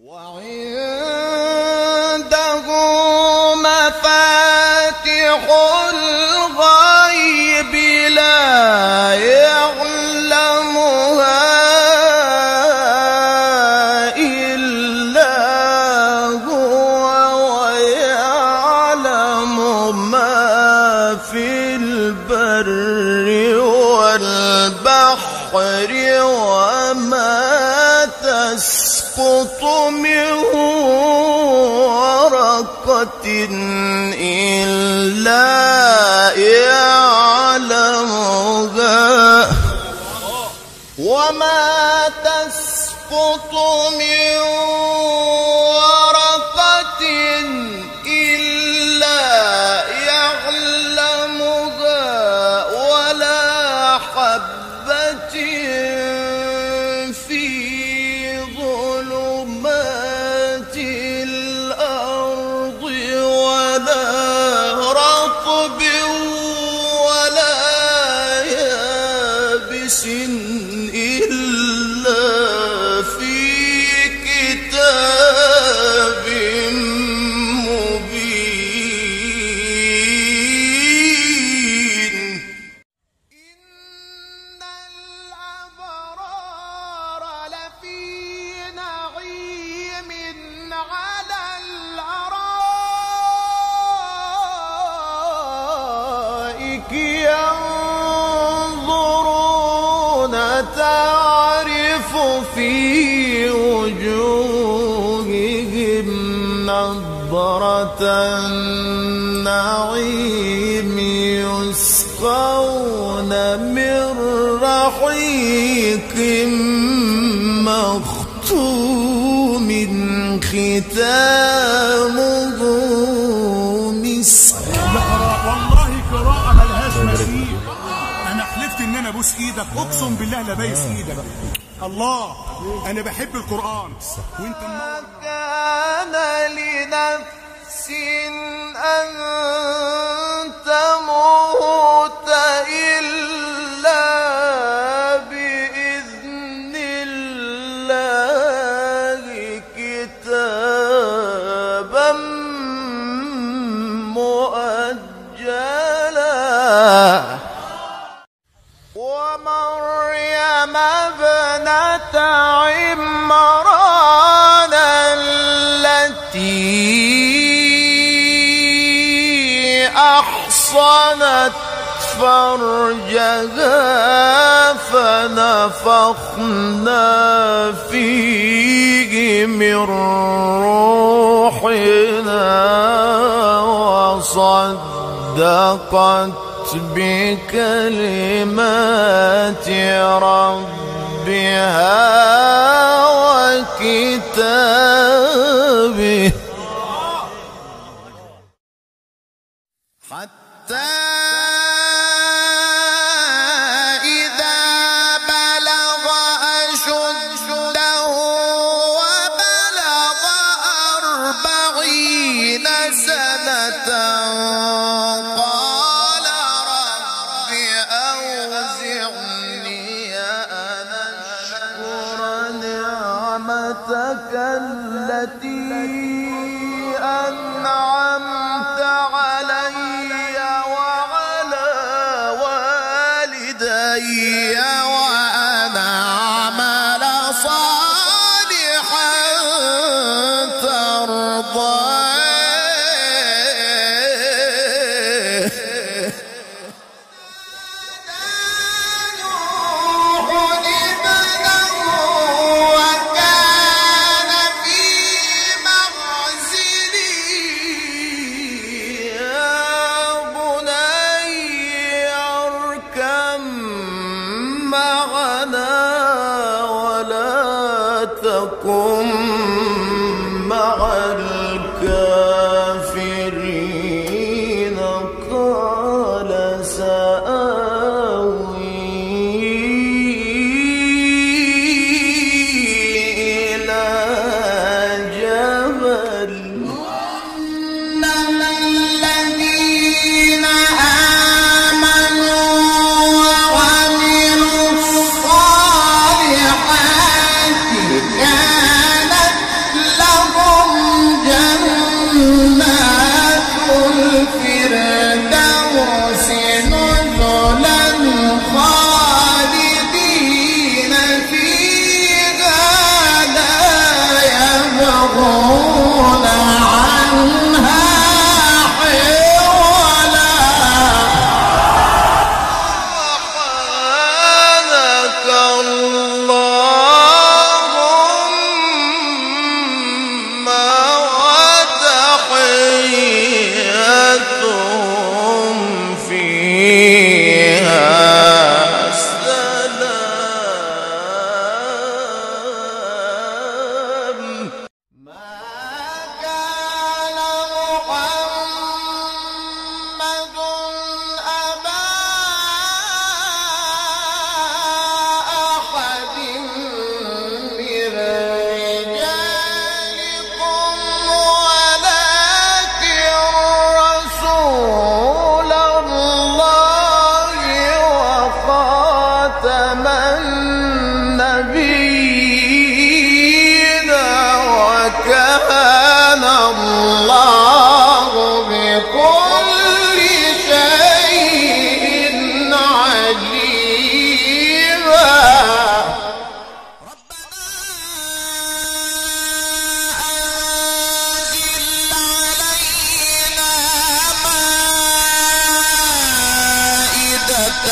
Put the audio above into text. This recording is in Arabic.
وعنده مفاتح الغيب لا يعلمها إلا هو ويعلم ما في البر والبحر وما تسقط من ورقة إلا يعلمها وما تسقط من ورقة إلا يعلمها ولا حبة في ظلمات الأرض ولا رطب ولا يابس إلا في كتاب مبين. إن الأبرار لفي نعيم على الأرائك ينظرون تعرف في وجوههم نضرة النعيم يسقون من رحيق مختوم ختامه مسك. والله قراءة ملهاش مثيل. أنا حلفت إن أنا أبوس إيدك، أقسم بالله لا بايس إيدك. الله، أنا بحب القرآن وأنت ما كان لنفس أن تموت إلا بإذن الله كتابا مؤجلا. ومريم ابنة عمران التي أحصنت فرجها فنفخنا فيه من روحنا وصدقت بكلمات ربها وكتابه حتى إذا بلغ أشده وبلغ 40 سنة قال رب أوزعني أن أشكر نعمتك التي أنعمت علي وعلى والدي وأن أعمل صالحا ترضاه. وكان في معزل يا بني اركب معنا ولا تكن مع الكافرين. قال سآوي إلى جبل. الذين آمنوا وعملوا الصالحات كانت الله بكل شيء عليما. ربنا أنزل علينا مائدة